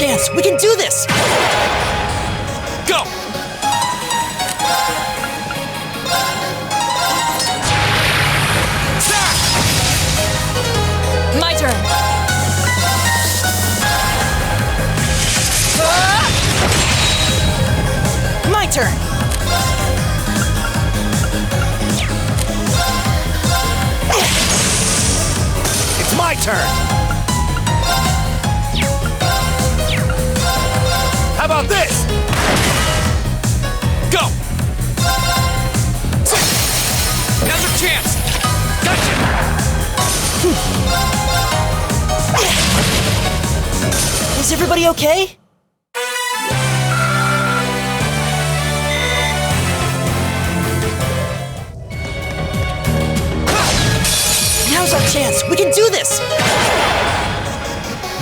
chance! We can do this! Go! My turn! My turn! It's my turn! How about this? Go! Now's your chance! Gotcha! Is everybody okay? Now's our chance! We can do this!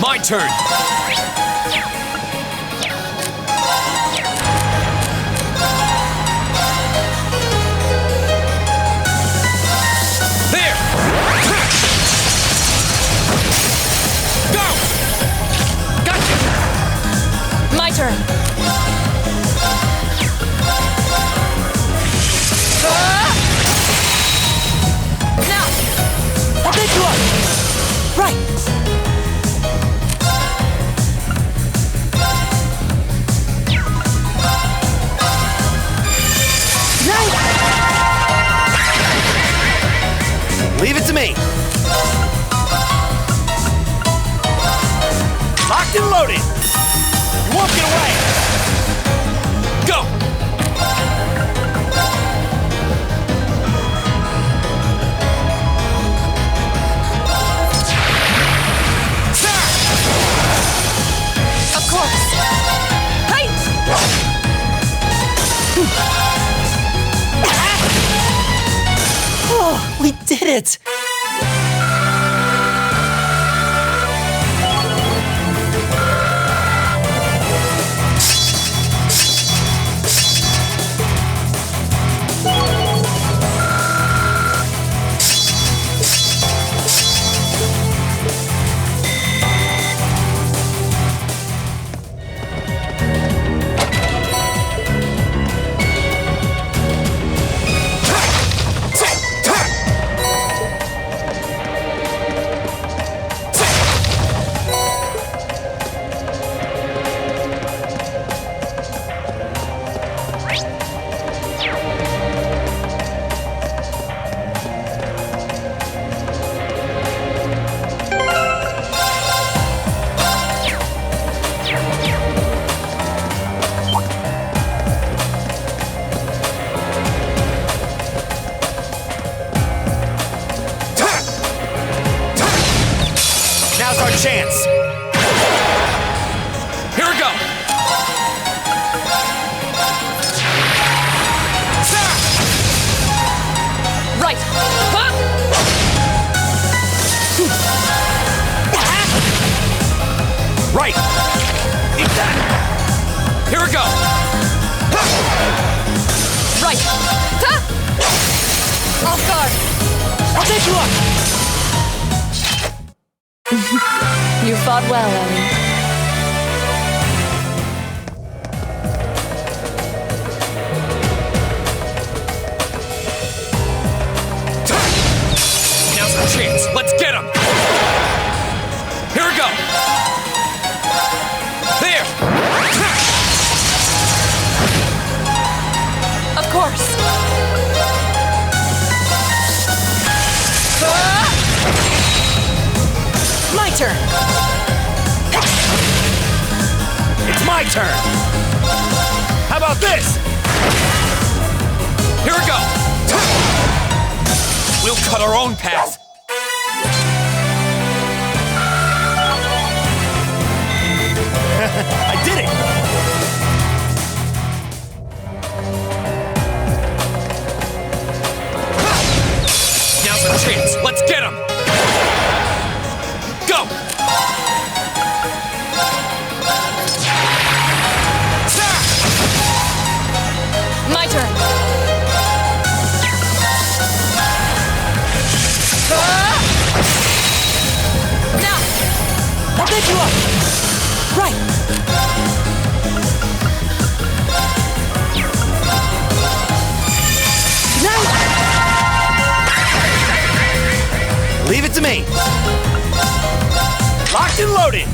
My turn! and loaded! You won't get away! Go! Of course. Hey! Oh, we did it! Now's our chance! Here we go! Right. Huh? Right! Eat that! Here we go! Right. Huh? Off guard. I'll take you up! You fought well, Ellie. Now's our chance! Let's get him! Here we go! There! Of course. My turn! It's my turn! How about this? Here we go! We'll cut our own path! I did it! Now's our chance! Let's get him! Go! My turn. Now. I'll take you up! Right! Nice! Leave it to me! Locked and loaded!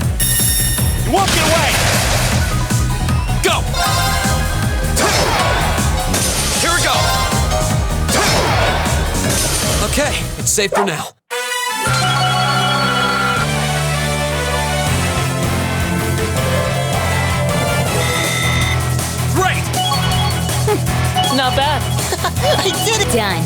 You won't get away! Go! Here we go! Okay, it's safe for now. Great! Not bad. I did it! Done.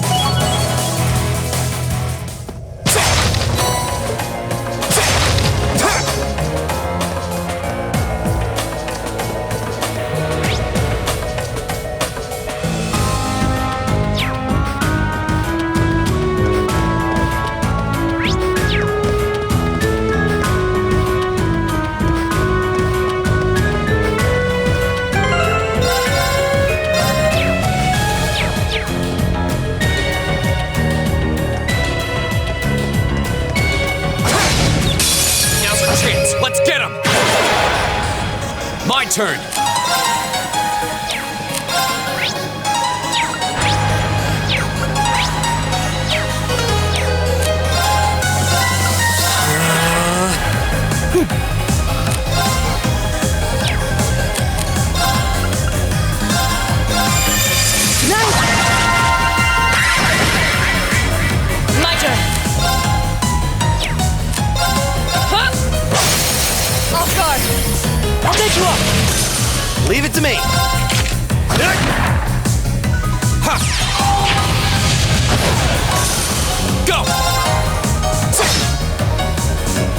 Let's get him! My turn! My turn. Huh? Off guard. Leave it to me. Ha. Go.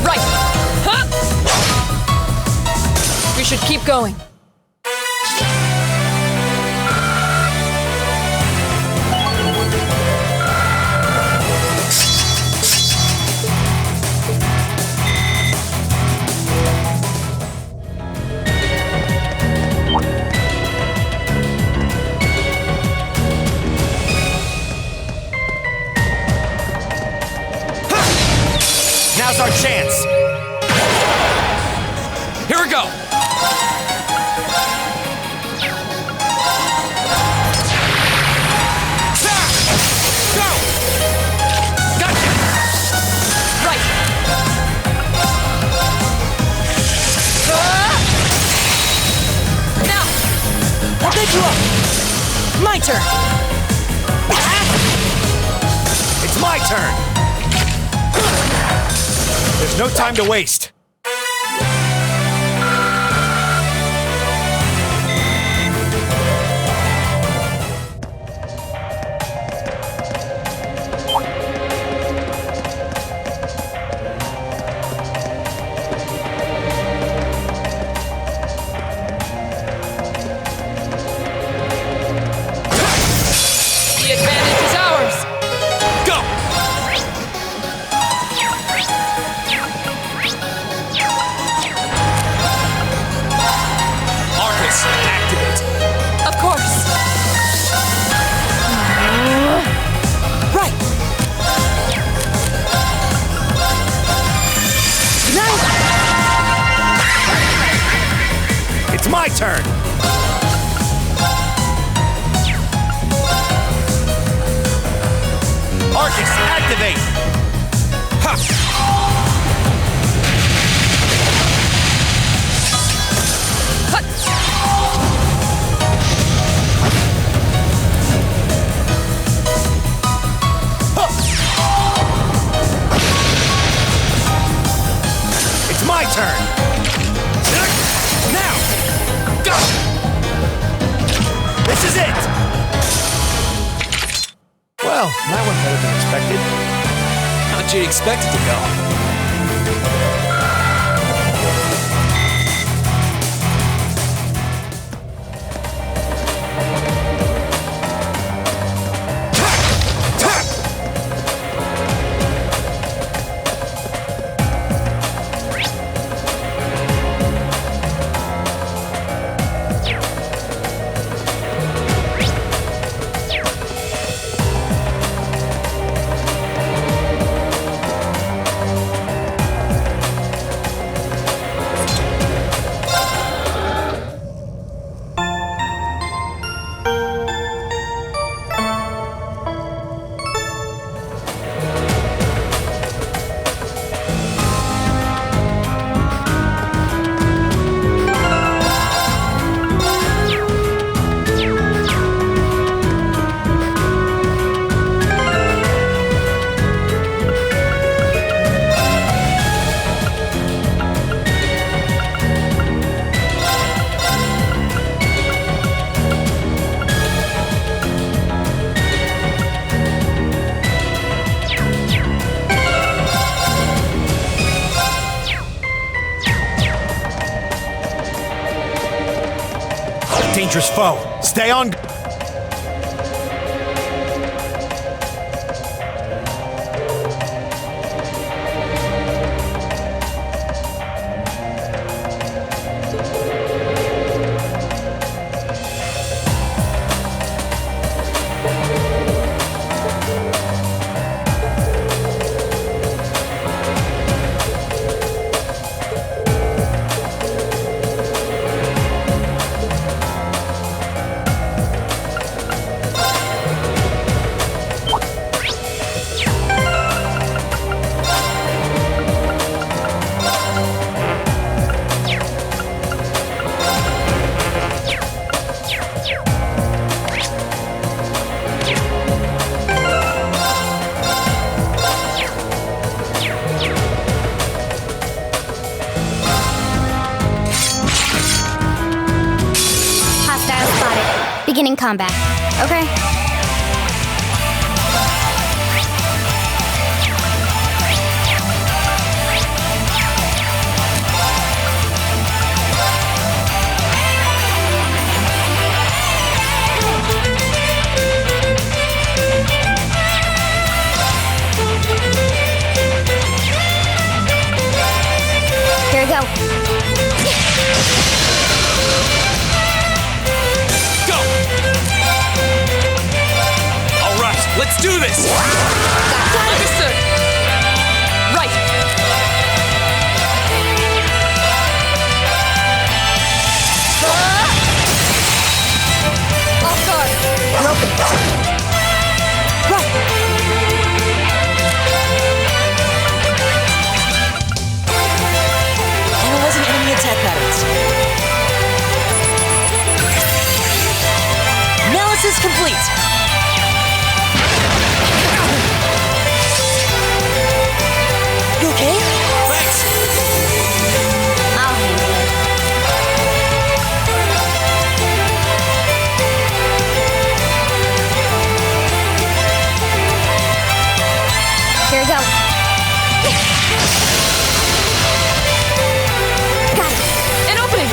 Right. Huh? We should keep going. Now's our chance. Here we go. Go. Gotcha. Right. Now. I'll pick you up. My turn. It's my turn. There's no time to waste. The advantage is ours. Go! Arcus, activate. Of course. Right. Nice. It's my turn. Arcus, activate. Ha! It's my turn. Now, go. This is it. Well, that went better than expected. How'd you expect it to go? Dangerous foe. Stay on. combat. Okay. Here we go. Go! All right, let's do this! Understood. Right. Off guard. Broken. Right. Analyzing enemy attack patterns. Analysis complete. You okay? Thanks! I'll handle it. Here we go. Got it. An opening.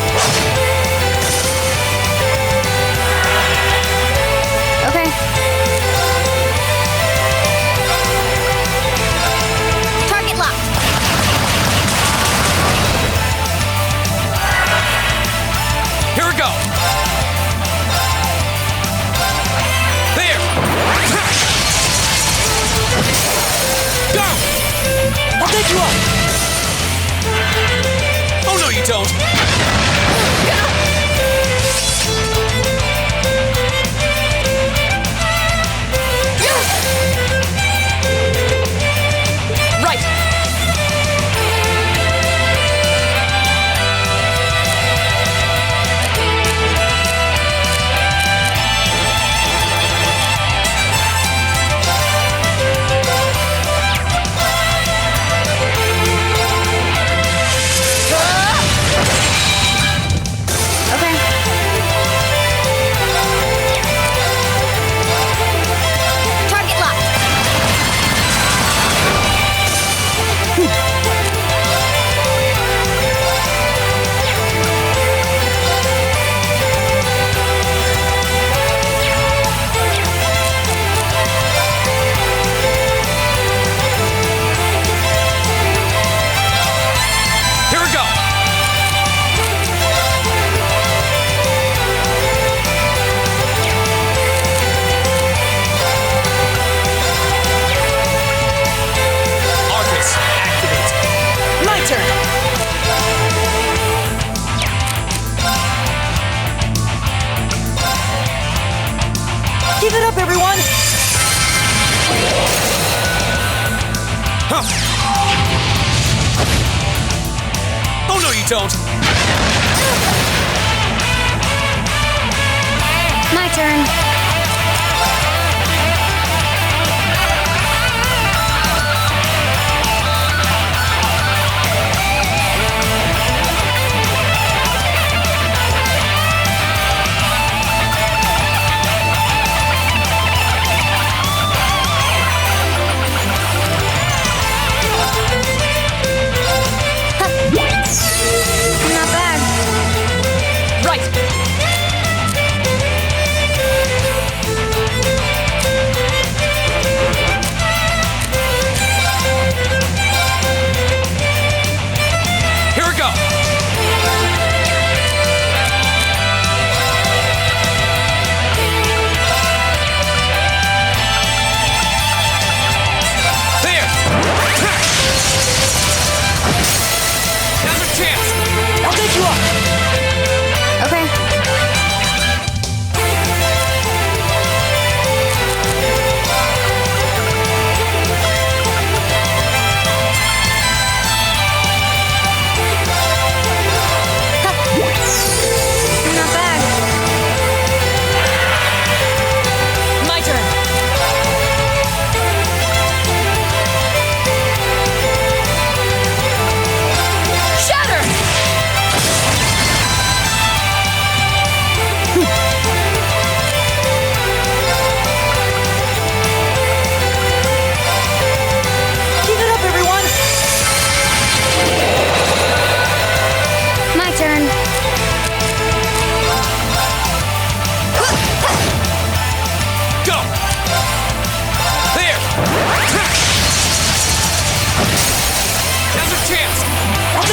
Okay. Target locked. Here we go! There! Go! I'll get you up. Oh, no, you don't! Right. Okay. Target locked. Here we go! Arcus, activate! My turn. Give it up, everyone. Huh. Oh, no, you don't! My turn. Not bad. Right.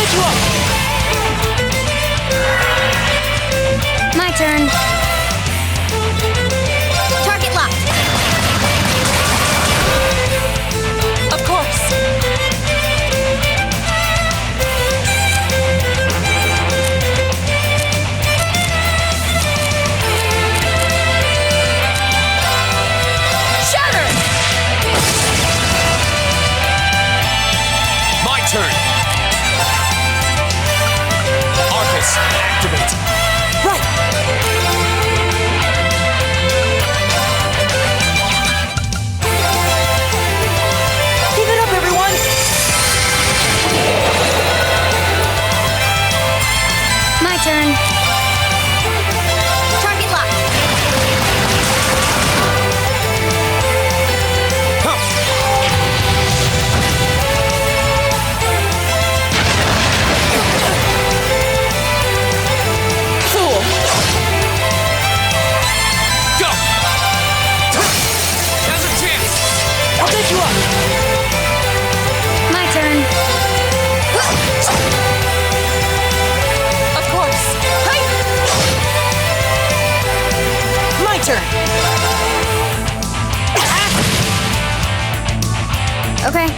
get you up! My turn. Target locked. Of course. Shatter! My turn. Arcus, activate. Right! Give it up, everyone! My turn. Target locked. Huh. Fool! Go! Now's a chance! I'll get you up! My turn. Of course. Hey! My turn! Okay.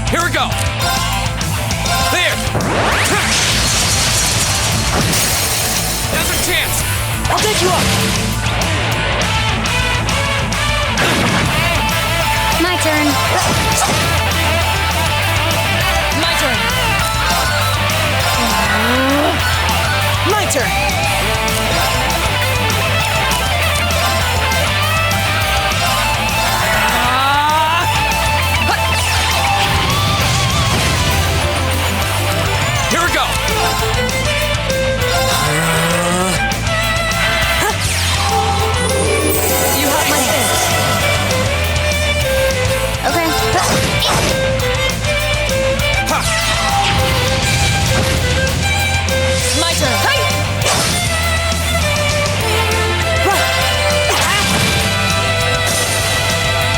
Here we go! There! Now's a chance! I'll get you up! My turn. My turn. My turn! Here we go! You have my hint. Okay. Ha! My turn. Hey! Right!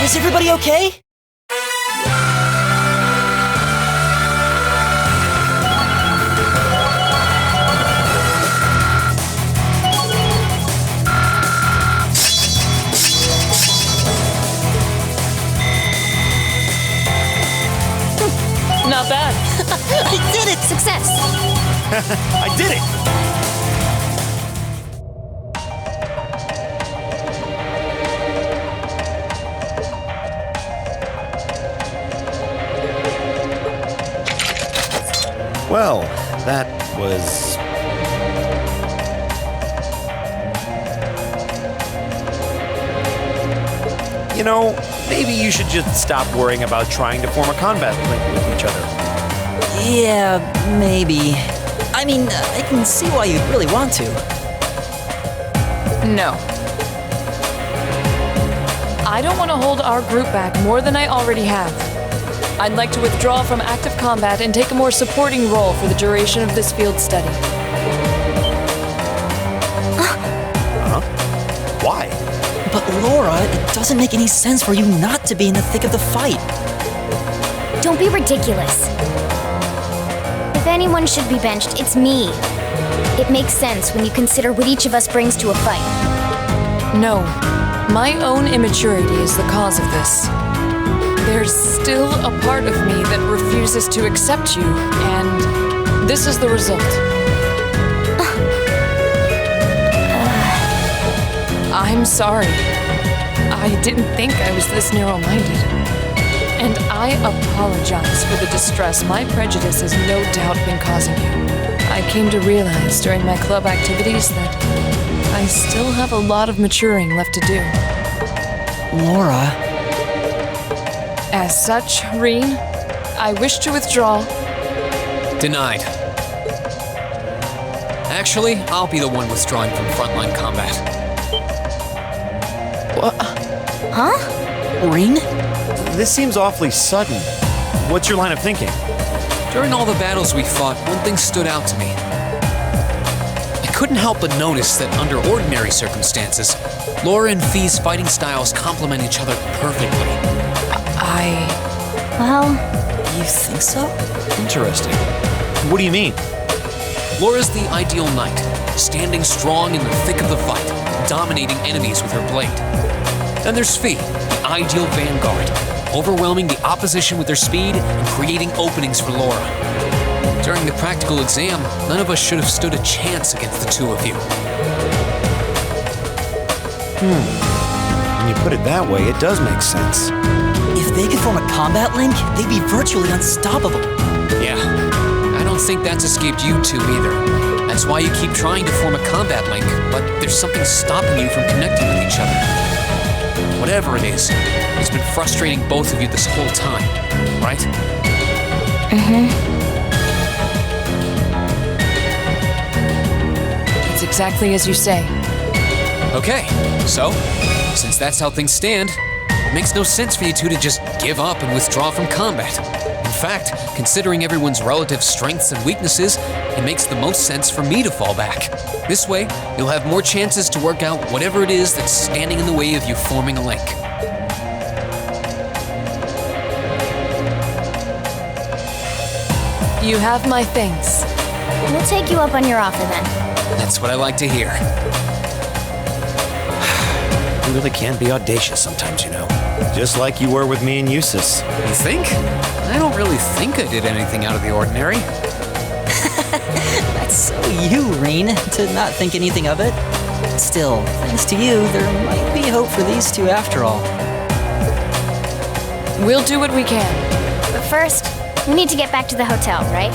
Is everybody okay? Not bad. I did it! Success! I did it! Well, that was... You know, maybe you should just stop worrying about trying to form a combat link with each other. Yeah, maybe. I mean, I can see why you'd really want to. No. I don't want to hold our group back more than I already have. I'd like to withdraw from active combat and take a more supporting role for the duration of this field study. Why? But Laura, it doesn't make any sense for you not to be in the thick of the fight. Don't be ridiculous. If anyone should be benched, it's me. It makes sense when you consider what each of us brings to a fight. No. My own immaturity is the cause of this. There's still a part of me that refuses to accept you, and this is the result. I'm sorry. I didn't think I was this narrow-minded. And I apologize for the distress my prejudice has no doubt been causing you. I came to realize during my club activities that I still have a lot of maturing left to do. Laura. As such, Reen, I wish to withdraw. Denied. Actually, I'll be the one withdrawing from frontline combat. Huh? Reen? This seems awfully sudden. What's your line of thinking? During all the battles we fought, one thing stood out to me. I couldn't help but notice that under ordinary circumstances, Laura and Fee's fighting styles complement each other perfectly. Well, You think so? Interesting. What do you mean? Laura's the ideal knight, standing strong in the thick of the fight, dominating enemies with her blade. Then there's Fee, the ideal vanguard, overwhelming the opposition with her speed and creating openings for Laura. During the practical exam, none of us should have stood a chance against the two of you. When you put it that way, it does make sense. If they could form a combat link, they'd be virtually unstoppable. Yeah, I don't think that's escaped you two either. That's why you keep trying to form a combat link, but there's something stopping you from connecting with each other. Whatever it is, it's been frustrating both of you this whole time, right? It's exactly as you say. Okay, so, since that's how things stand, it makes no sense for you two to just give up and withdraw from combat. In fact, considering everyone's relative strengths and weaknesses, it makes the most sense for me to fall back. This way, you'll have more chances to work out whatever it is that's standing in the way of you forming a link. You have my things. We'll take you up on your offer then. That's what I like to hear. You really can be audacious sometimes, you know. Just like you were with me and Eustace. You think? I don't really think I did anything out of the ordinary. That's so you, Reen, to not think anything of it. Still, thanks to you, there might be hope for these two after all. We'll do what we can. But first, we need to get back to the hotel, right?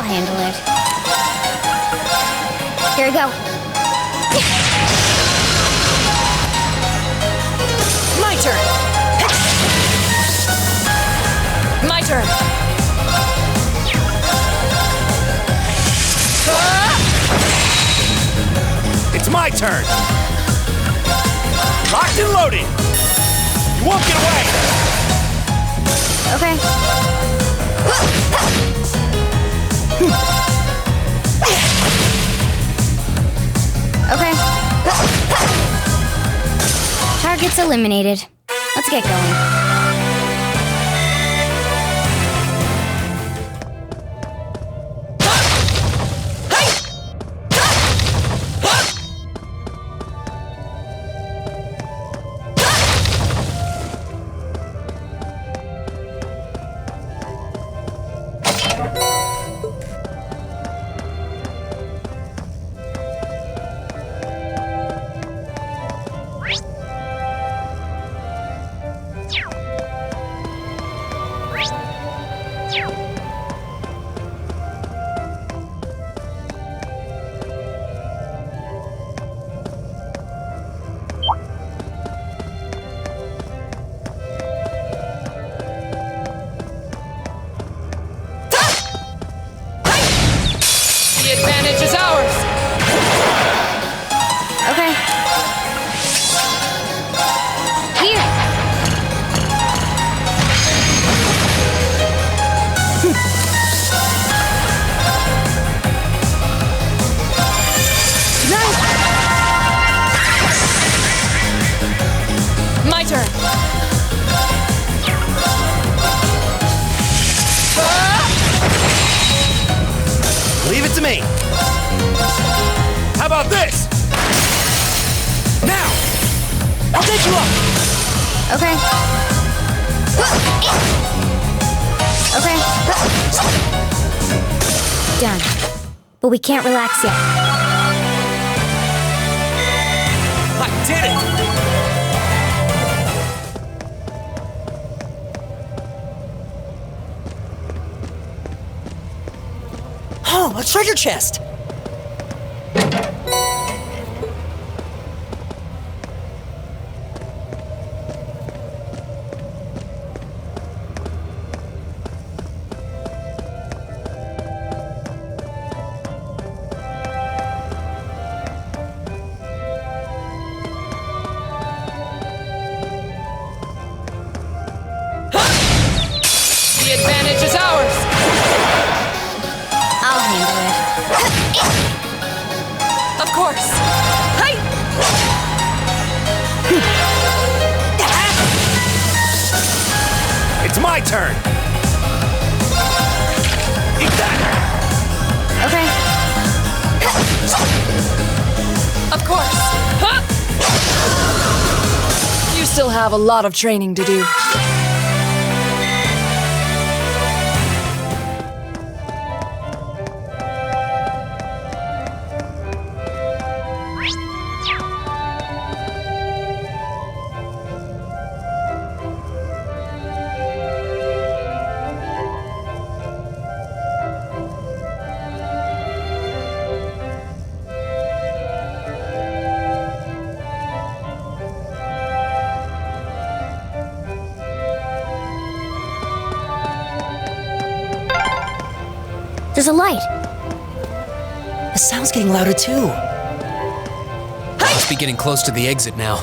handle it. Here we go. My turn. My turn. It's my turn. Locked and loaded. You won't get away. Okay. Okay. Target's eliminated. Let's get going. The advantage is ours. Okay. Here. My turn. Leave it to me. How about this? Now! I'll take you up! Okay. Okay. Done. But we can't relax yet. I did it! Oh, a treasure chest! The advantage is ours. I'll handle it. Of course. Hey! It's my turn! Eat that! Okay. Of course. Huh! You still have a lot of training to do. There's a light. The sound's getting louder too. Must be getting close to the exit now.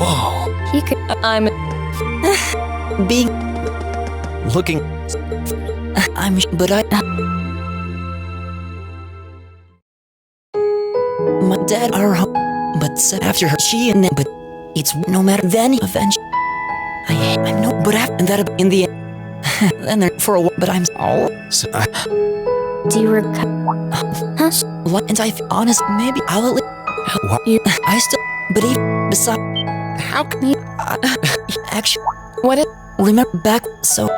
Whoa. You could. I'm. Being. Looking. But I. My dad are home. But after her, she and but it's no matter. Then eventually. I'm no. But after that, in the end. Then there for a while. But I'm. Oh. So, Do you recall? Huh? What? And I feel honest. Maybe I'll at least. what? I still. But even. Besides. How can you? Actually. What is. Remember back. So.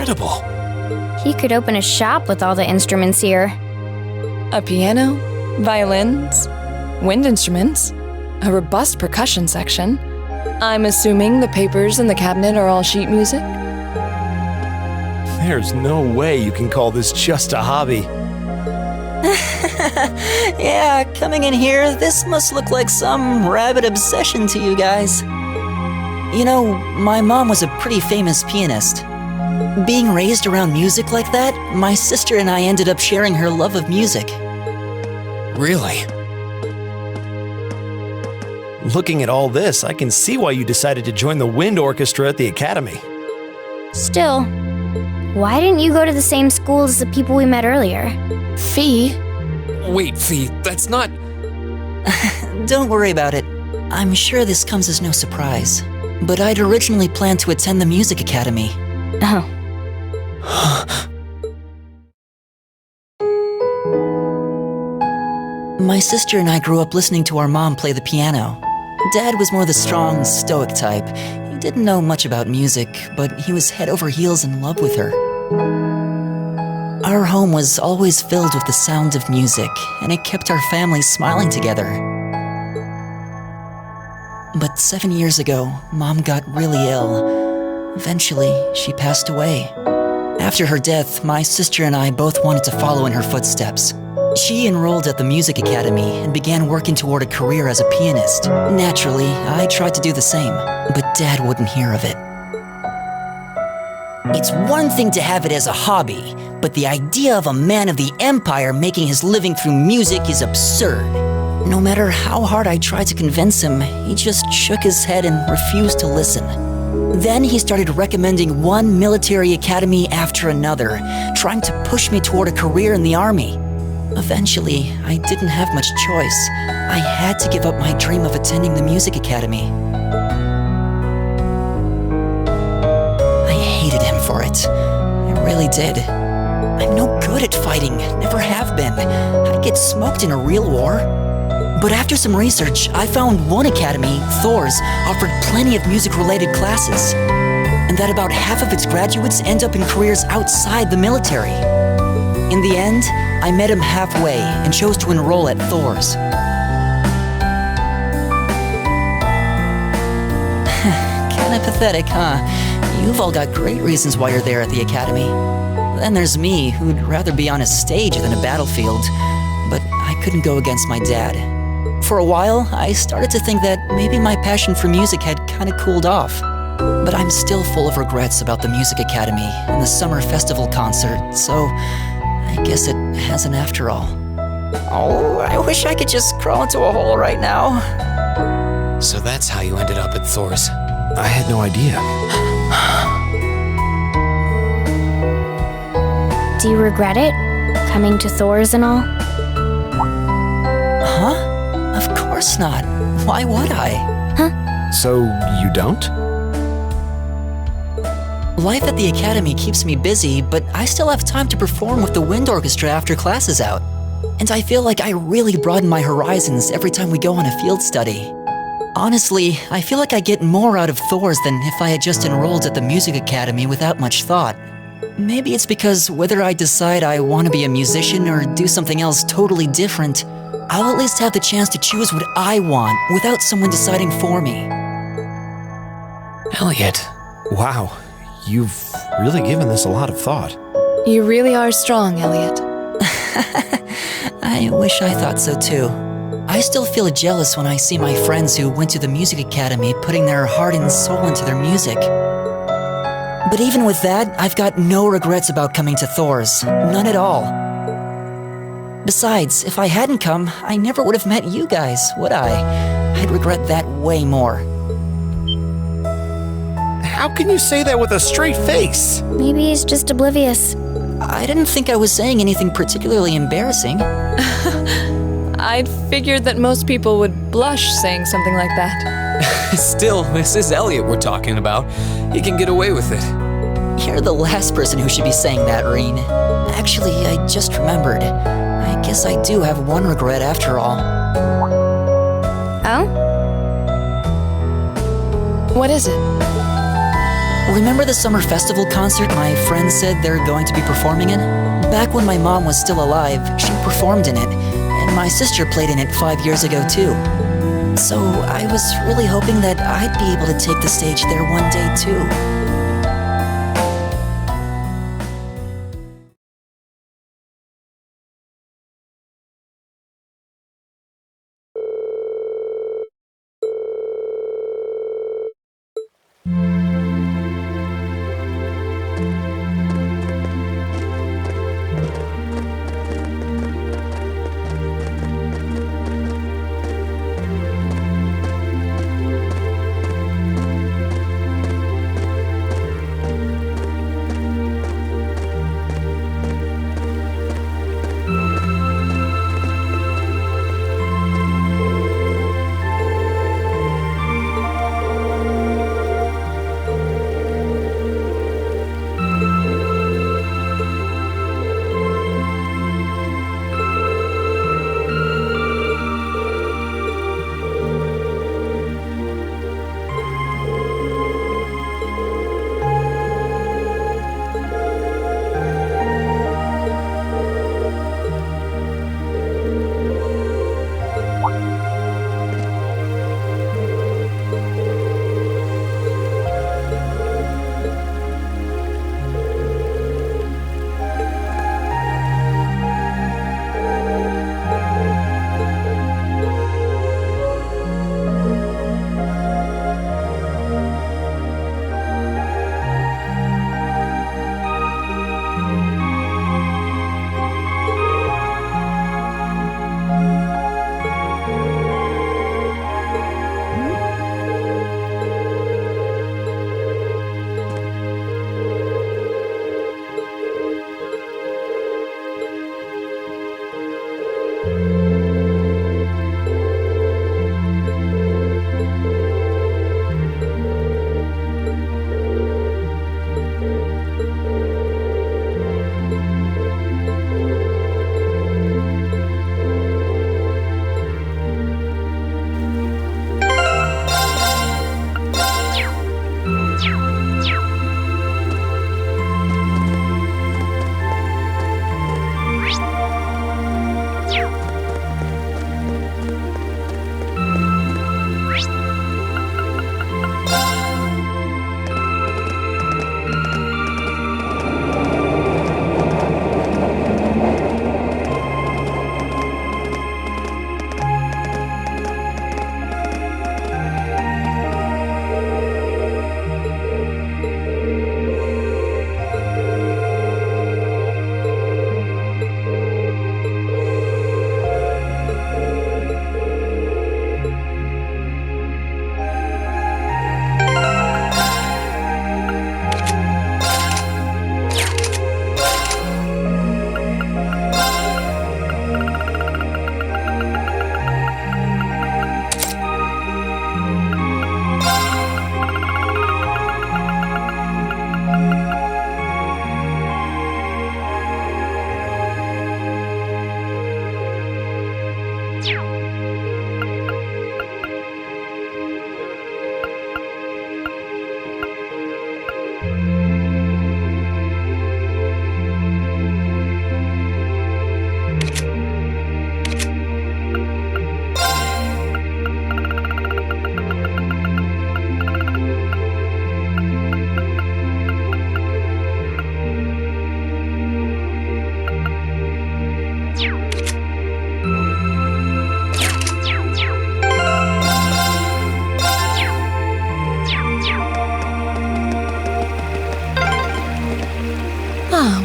incredible. He could open a shop with all the instruments here. A piano, violins, wind instruments, a robust percussion section. I'm assuming the papers in the cabinet are all sheet music? There's no way you can call this just a hobby. Yeah, coming in here, this must look like some rabid obsession to you guys. You know, my mom was a pretty famous pianist. Being raised around music like that, my sister and I ended up sharing her love of music. Really? Looking at all this, I can see why you decided to join the wind orchestra at the academy. Still, why didn't you go to the same school as the people we met earlier? Fee? Wait, Fee, that's not... Don't worry about it. I'm sure this comes as no surprise. But I'd originally planned to attend the music academy. Oh. My sister and I grew up listening to our mom play the piano. Dad was more the strong, stoic type. He didn't know much about music, but he was head over heels in love with her. Our home was always filled with the sound of music, and it kept our family smiling together. But 7 years ago, Mom got really ill. Eventually, she passed away. After her death, my sister and I both wanted to follow in her footsteps. She enrolled at the music academy and began working toward a career as a pianist. Naturally, I tried to do the same, but Dad wouldn't hear of it. It's one thing to have it as a hobby, but the idea of a man of the empire making his living through music is absurd. No matter how hard I tried to convince him, he just shook his head and refused to listen. Then he started recommending one military academy after another, trying to push me toward a career in the army. Eventually, I didn't have much choice. I had to give up my dream of attending the music academy. I hated him for it. I really did. I'm no good at fighting, never have been. I'd get smoked in a real war. But after some research, I found one academy, Thor's, offered plenty of music-related classes, and that about half of its graduates end up in careers outside the military. In the end, I met him halfway and chose to enroll at Thor's. Kinda pathetic, huh? You've all got great reasons why you're there at the academy. Then there's me, who'd rather be on a stage than a battlefield, but I couldn't go against my dad. For a while, I started to think that maybe my passion for music had kinda cooled off. But I'm still full of regrets about the music academy and the summer festival concert, so I guess it hasn't after all. Oh, I wish I could just crawl into a hole right now. So that's how you ended up at Thor's. I had no idea. Do you regret it? Coming to Thor's and all? Huh? Of course not. Why would I? So you don't? Life at the academy keeps me busy, but I still have time to perform with the wind orchestra after class is out. And I feel like I really broaden my horizons every time we go on a field study. Honestly, I feel like I get more out of Thor's than if I had just enrolled at the music academy without much thought. Maybe it's because whether I decide I want to be a musician or do something else totally different, I'll at least have the chance to choose what I want without someone deciding for me. Elliot. Wow, you've really given this a lot of thought. You really are strong, Elliot. I wish I thought so too. I still feel jealous when I see my friends who went to the music academy putting their heart and soul into their music. But even with that, I've got no regrets about coming to Thor's. None at all. Besides, if I hadn't come, I never would have met you guys, would I? I'd regret that way more. How can you say that with a straight face? Maybe he's just oblivious. I didn't think I was saying anything particularly embarrassing. I'd figured that most people would blush saying something like that. Still, this is Elliot we're talking about. He can get away with it. You're the last person who should be saying that, Reen. Actually, I just remembered. I guess I do have one regret after all. Oh? What is it? Remember the summer festival concert my friends said they're going to be performing in? Back when my mom was still alive, she performed in it, and my sister played in it 5 years ago too. So I was really hoping that I'd be able to take the stage there one day too.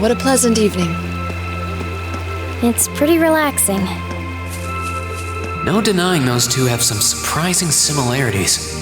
What a pleasant evening. It's pretty relaxing. No denying those two have some surprising similarities.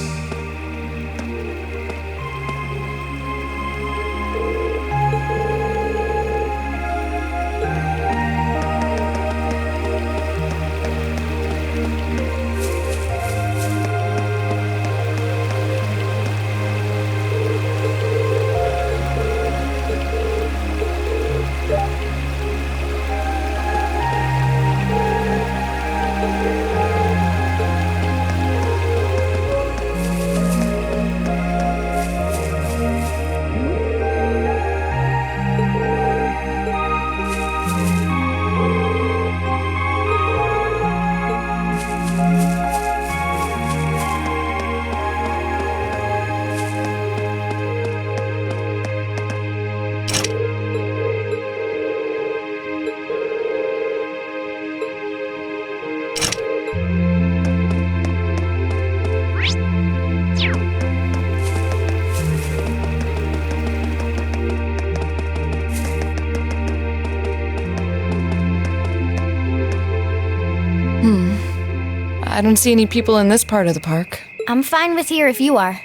I don't see any people in this part of the park. I'm fine with here if you are.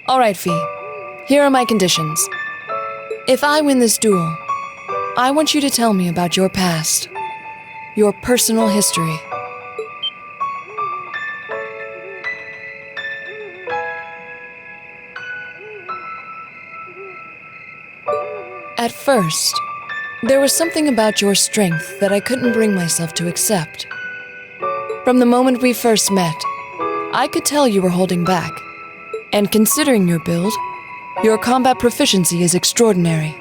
All right, Fee. Here are my conditions. If I win this duel, I want you to tell me about your past, your personal history. At first, there was something about your strength that I couldn't bring myself to accept. From the moment we first met, I could tell you were holding back. And considering your build, your combat proficiency is extraordinary.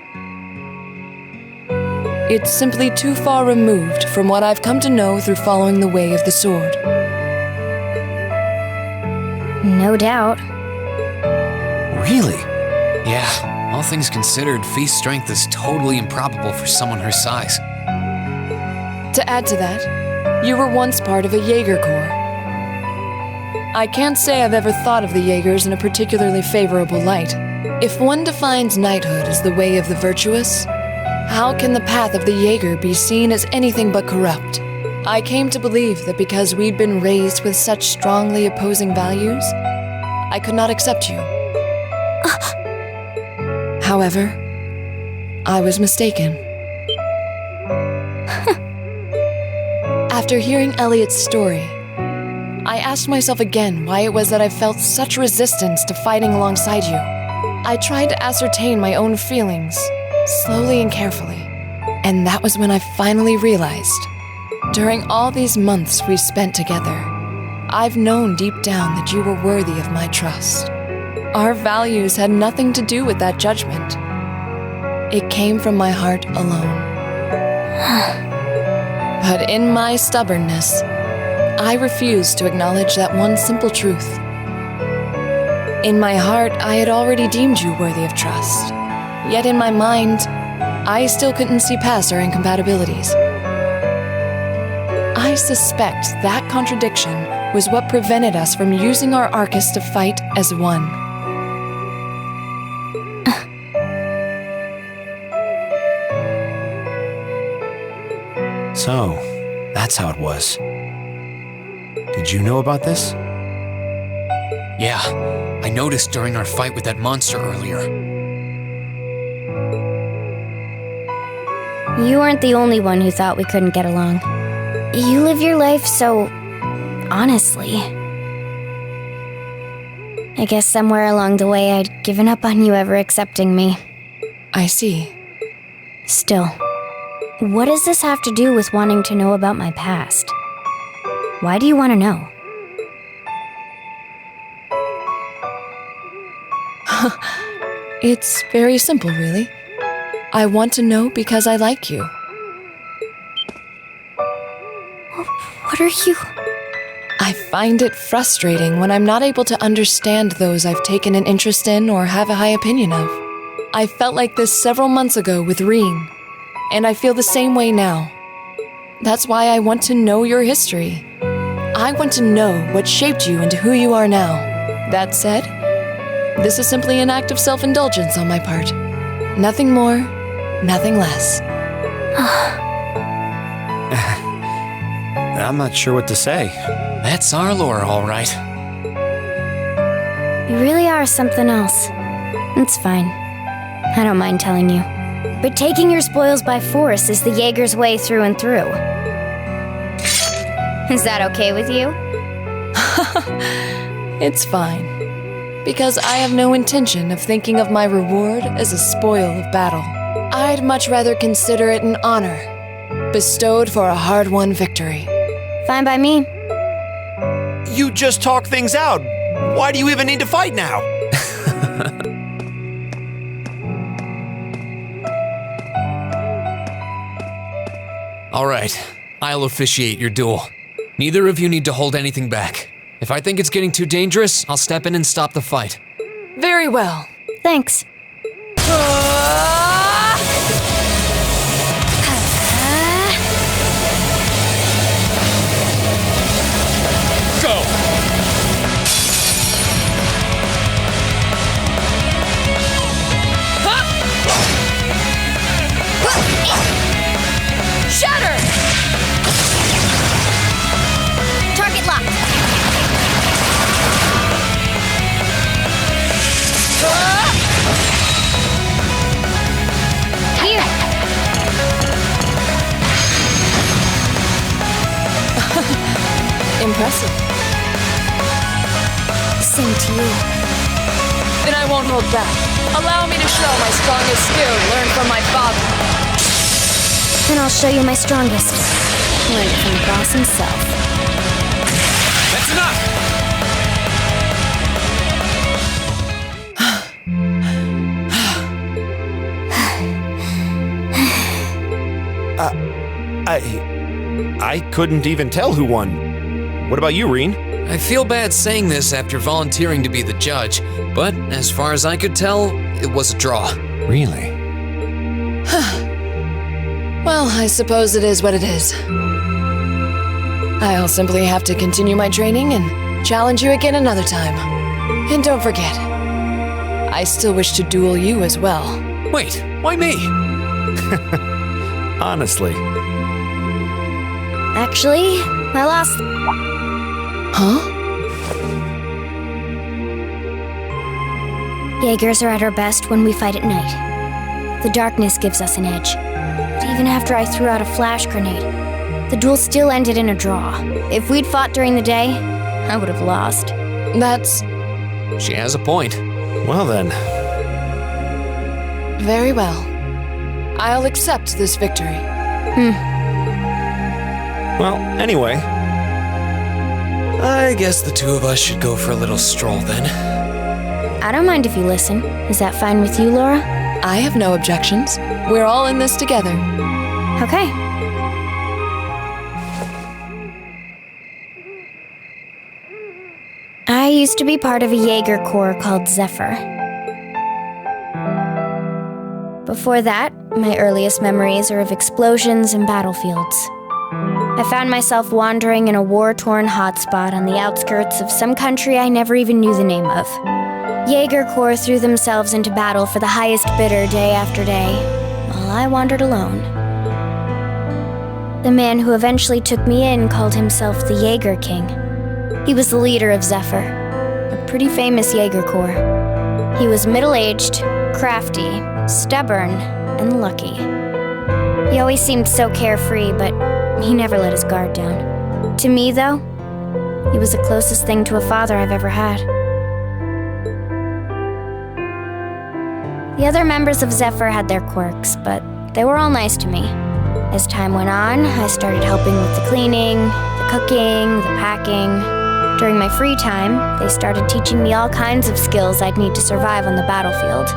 It's simply too far removed from what I've come to know through following the way of the sword. No doubt. Really? Yeah, all things considered, Fee's strength is totally improbable for someone her size. To add to that, you were once part of a Jaeger Corps. I can't say I've ever thought of the Jaegers in a particularly favorable light. If one defines knighthood as the way of the virtuous, how can the path of the Jaeger be seen as anything but corrupt? I came to believe that because we'd been raised with such strongly opposing values, I could not accept you. However, I was mistaken. After hearing Elliot's story, I asked myself again why it was that I felt such resistance to fighting alongside you. I tried to ascertain my own feelings, slowly and carefully. And that was when I finally realized, during all these months we spent together, I've known deep down that you were worthy of my trust. Our values had nothing to do with that judgment. It came from my heart alone. But in my stubbornness, I refused to acknowledge that one simple truth. In my heart, I had already deemed you worthy of trust. Yet in my mind, I still couldn't see past our incompatibilities. I suspect that contradiction was what prevented us from using our Arcus to fight as one. So, that's how it was. Did you know about this? Yeah, I noticed during our fight with that monster earlier. You weren't the only one who thought we couldn't get along. You live your life so honestly. I guess somewhere along the way I'd given up on you ever accepting me. I see. Still, what does this have to do with wanting to know about my past? Why do you want to know? It's very simple, really. I want to know because I like you. What are you... I find it frustrating when I'm not able to understand those I've taken an interest in or have a high opinion of. I felt like this several months ago with Reen, and I feel the same way now. That's why I want to know your history. I want to know what shaped you into who you are now. That said, this is simply an act of self-indulgence on my part. Nothing more, nothing less. I'm not sure what to say. That's Arlor, all right. You really are something else. It's fine. I don't mind telling you. But taking your spoils by force is the Jaeger's way through and through. Is that okay with you? It's fine. Because I have no intention of thinking of my reward as a spoil of battle. I'd much rather consider it an honor, bestowed for a hard-won victory. Fine by me. You just talk things out. Why do you even need to fight now? All right, I'll officiate your duel. Neither of you need to hold anything back. If I think it's getting too dangerous, I'll step in and stop the fight. Very well. Thanks. Go! Shatter! impressive. Same to you. Then I won't hold back. Allow me to show my strongest skill learned from my father. Then I'll show you my strongest. Learn it from the boss himself. That's enough! I couldn't even tell who won. What about you, Reen? I feel bad saying this after volunteering to be the judge, but as far as I could tell, it was a draw. Really? Well, I suppose it is what it is. I'll simply have to continue my training and challenge you again another time. And don't forget, I still wish to duel you as well. Wait, why me? Honestly. Actually, I lost. Huh? Jaegers are at our best when we fight at night. The darkness gives us an edge. But even after I threw out a flash grenade, the duel still ended in a draw. If we'd fought during the day, I would have lost. That's She has a point. Well then. very well. I'll accept this victory. Well, anyway. I guess the two of us should go for a little stroll then. I don't mind if you listen. Is that fine with you, Laura? I have no objections. We're all in this together. Okay. I used to be part of a Jaeger Corps called Zephyr. Before that, my earliest memories are of explosions and battlefields. I found myself wandering in a war-torn hotspot on the outskirts of some country I never even knew the name of. Jaeger Corps threw themselves into battle for the highest bidder day after day, while I wandered alone. The man who eventually took me in called himself the Jaeger King. He was the leader of Zephyr, a pretty famous Jaeger Corps. He was middle-aged, crafty, stubborn, and lucky. He always seemed so carefree, but he never let his guard down. To me, though, he was the closest thing to a father I've ever had. The other members of Zephyr had their quirks, but they were all nice to me. As time went on, I started helping with the cleaning, the cooking, the packing. During my free time, they started teaching me all kinds of skills I'd need to survive on the battlefield.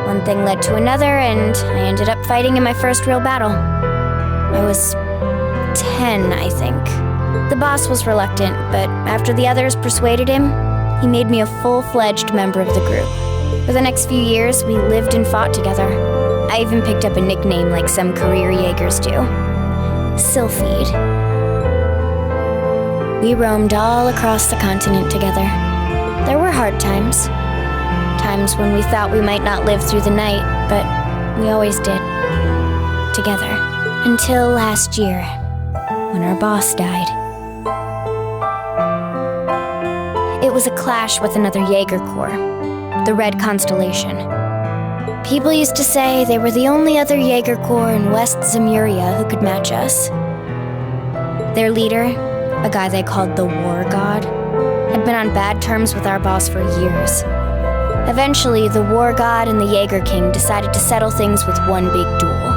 One thing led to another, and I ended up fighting in my first real battle. I was 10, I think. The boss was reluctant, but after the others persuaded him, he made me a full-fledged member of the group. For the next few years, we lived and fought together. I even picked up a nickname like some career Jaegers do. Sylphide. We roamed all across the continent together. There were hard times. Times when we thought we might not live through the night, but we always did. Together. Until last year, when our boss died. It was a clash with another Jaeger Corps. The Red Constellation. People used to say they were the only other Jaeger Corps in West Zemuria who could match us. Their leader, a guy they called the War God, had been on bad terms with our boss for years. Eventually, the War God and the Jaeger King decided to settle things with one big duel.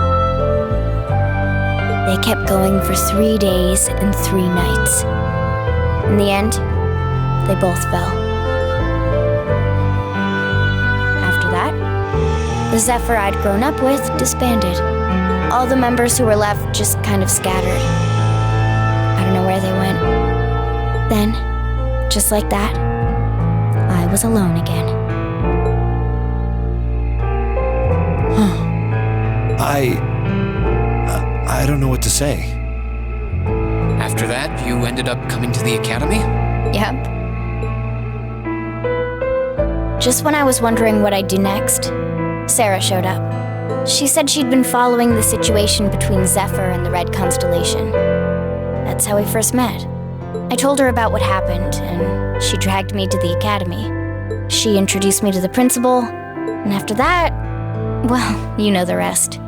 They kept going for 3 days and 3 nights. In the end, they both fell. The Zephyr I'd grown up with disbanded. All the members who were left just kind of scattered. I don't know where they went. Then, just like that, I was alone again. I don't know what to say. After that, you ended up coming to the academy? Yep. Just when I was wondering what I'd do next, Sarah showed up. She said she'd been following the situation between Zephyr and the Red Constellation. That's how we first met. I told her about what happened, and she dragged me to the academy. She introduced me to the principal, and after that, well, you know the rest.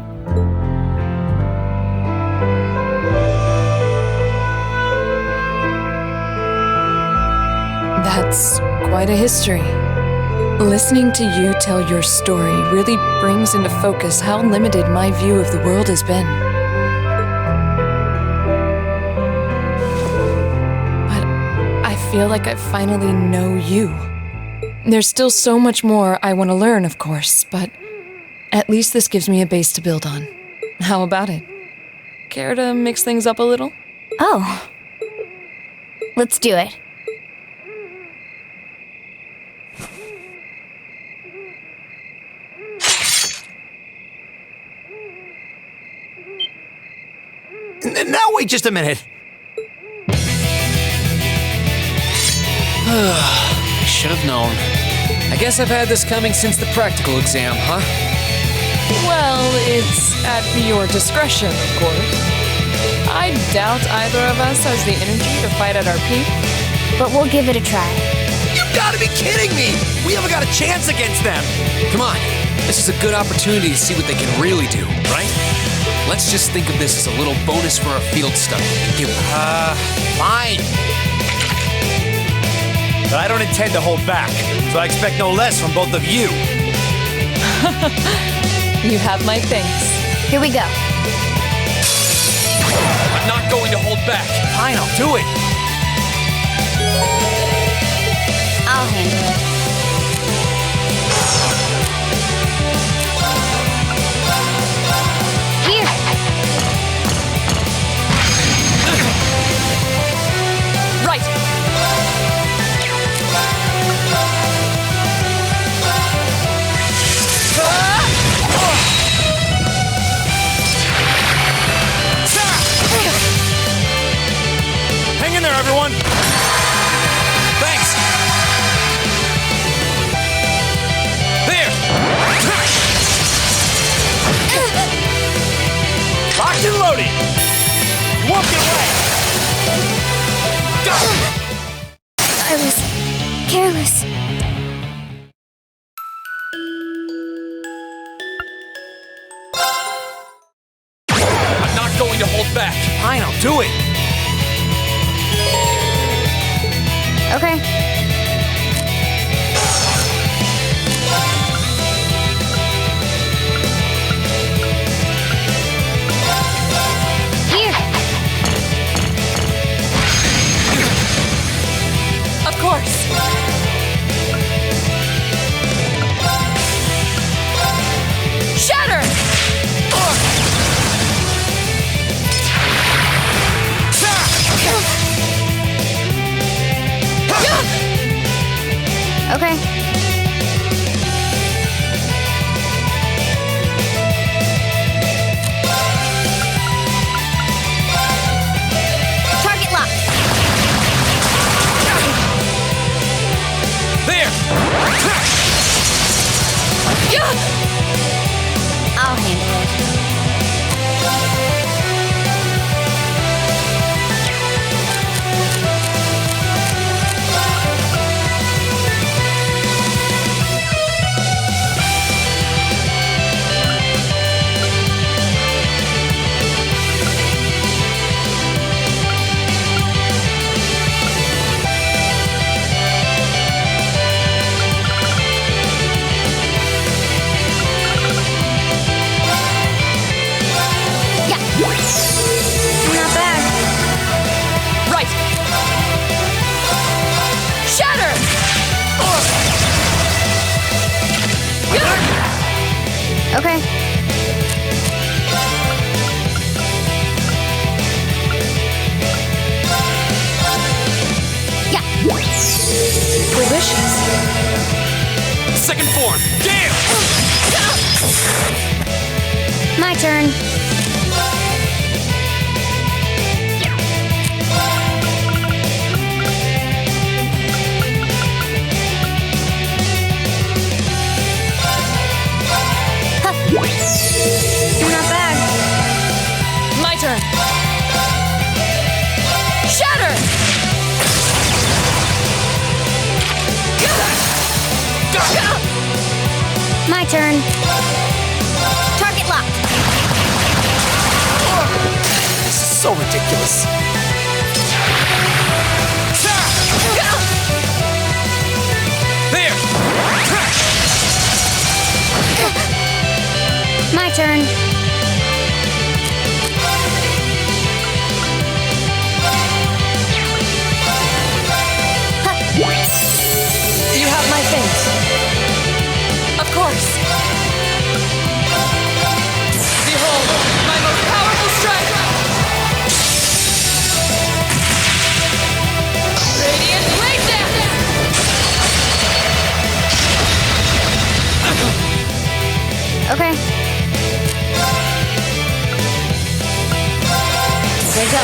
That's quite a history. Listening to you tell your story really brings into focus how limited my view of the world has been. But I feel like I finally know you. There's still so much more I want to learn, of course, but at least this gives me a base to build on. How about it? Care to mix things up a little? Oh. Let's do it. Now wait just a minute. Should have known. I guess I've had this coming since the practical exam, huh? Well, it's at your discretion, of course. I doubt either of us has the energy to fight at our peak. But we'll give it a try. You gotta be kidding me! We haven't got a chance against them! Come on, this is a good opportunity to see what they can really do, right? Let's just think of this as a little bonus for our field study and give Fine. But I don't intend to hold back, so I expect no less from both of you. You have my thanks. Here we go. I'm not going to hold back. Fine, I'll do it. I'll handle it. Here. Right. Hang in there, everyone. Thanks! There! Locked and loaded. You won't get away. I was careless. I'm not going to hold back. Fine, I'll do it. Okay. Here. Of course. Shatter! Okay. Target locked. There! I'll handle it. Not bad. Right. Shatter! Okay. Yeah. Delicious. Second form! Gale! My turn. Not bad. My turn. Shatter! My turn. Target locked. This is so ridiculous. My turn. You have my face. Of course. Behold, my most powerful strike! Radiant Blade Dance! Okay. There you go.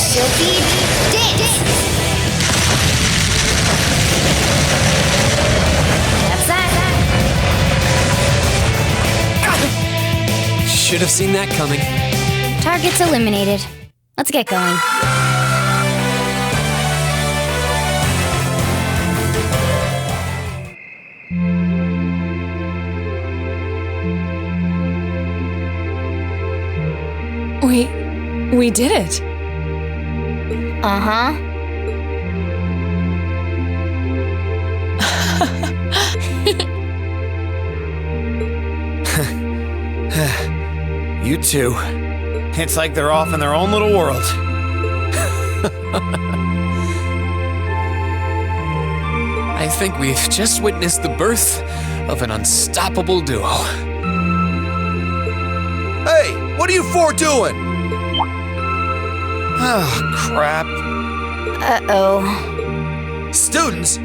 Silky Dance! That's that. Should have seen that coming. Target's eliminated. Let's get going. We did it. Uh-huh. You two. It's like they're off in their own little world. I think we've just witnessed the birth of an unstoppable duo. Hey, what are you four doing? Oh, crap. Uh-oh. Students?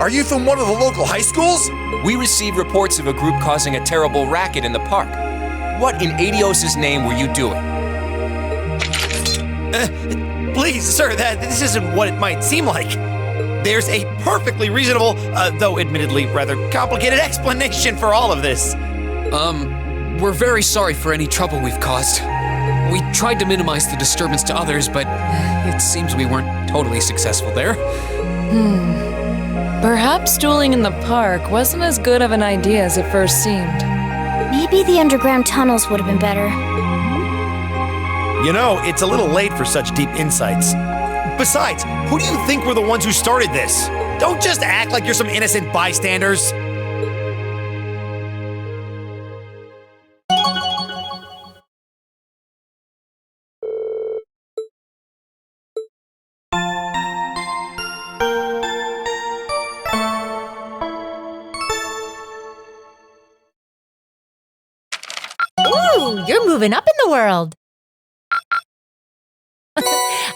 Are you from one of the local high schools? We received reports of a group causing a terrible racket in the park. What in Adios' name were you doing? Please, sir, this isn't what it might seem like. There's a perfectly reasonable, though admittedly rather complicated explanation for all of this. We're very sorry for any trouble we've caused. We tried to minimize the disturbance to others, but it seems we weren't totally successful there. Perhaps dueling in the park wasn't as good of an idea as it first seemed. Maybe the underground tunnels would have been better. You know, it's a little late for such deep insights. Besides, who do you think were the ones who started this? Don't just act like you're some innocent bystanders. Ooh, you're moving up in the world.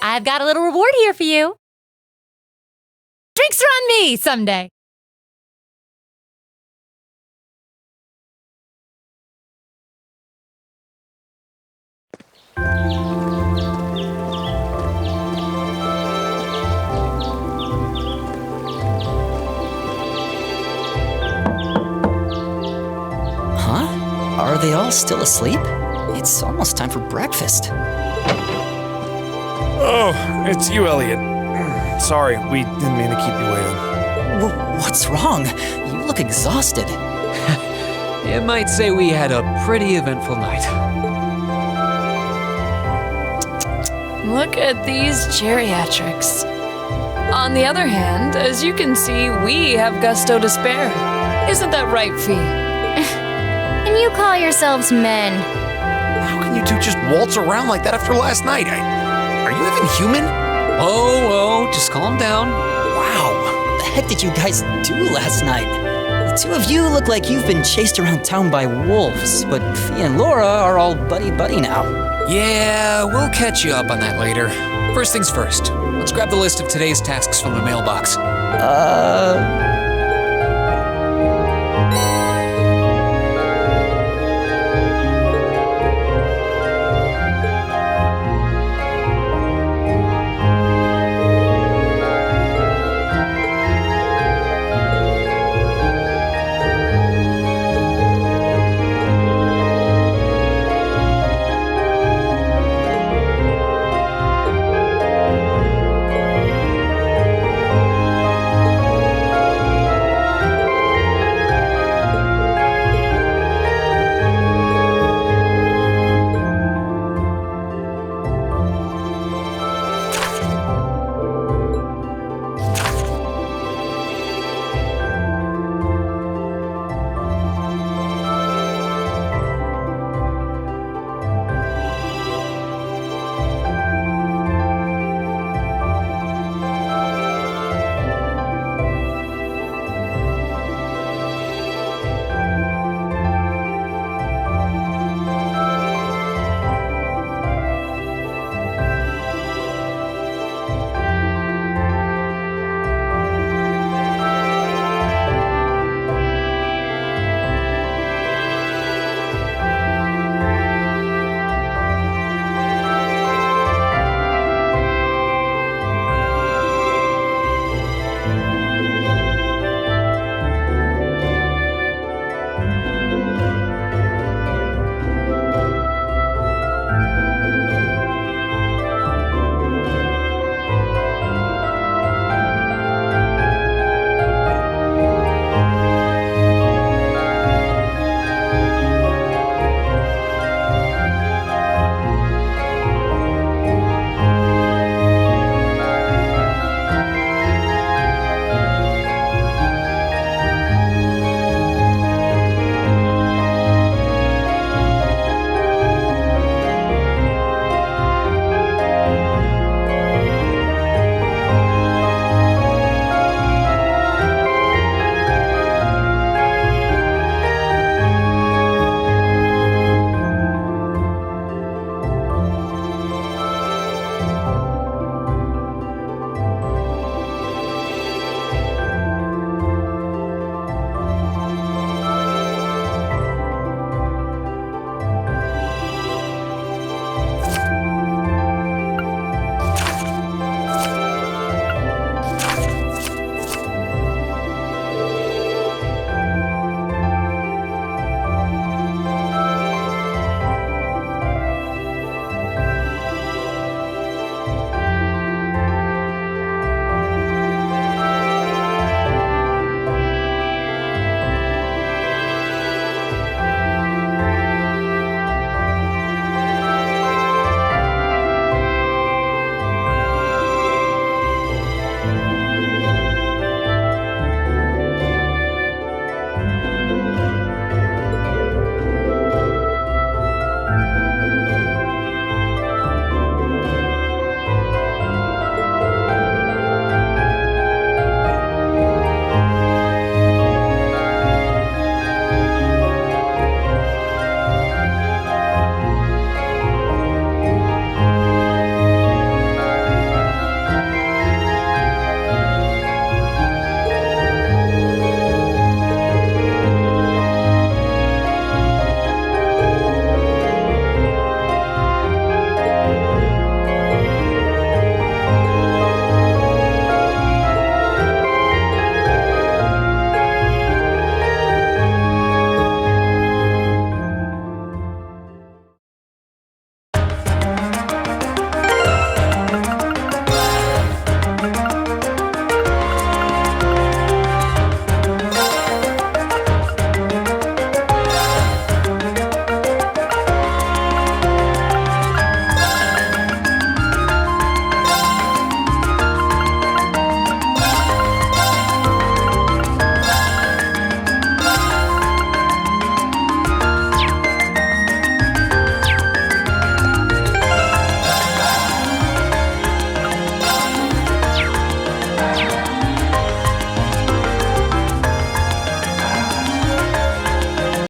I've got a little reward here for you. Drinks are on me someday. Huh? Are they all still asleep? It's almost time for breakfast. Oh, it's you, Elliot. Sorry, we didn't mean to keep you waiting. What's wrong? You look exhausted. You might say we had a pretty eventful night. Look at these geriatrics. On the other hand, as you can see, we have gusto to spare. Isn't that right, Fee? And you call yourselves men. How can you two just waltz around like that after last night? Are you even human? Oh, just calm down. Wow, what the heck did you guys do last night? The two of you look like you've been chased around town by wolves, but Fee and Laura are all buddy-buddy now. Yeah, we'll catch you up on that later. First things first, let's grab the list of today's tasks from the mailbox.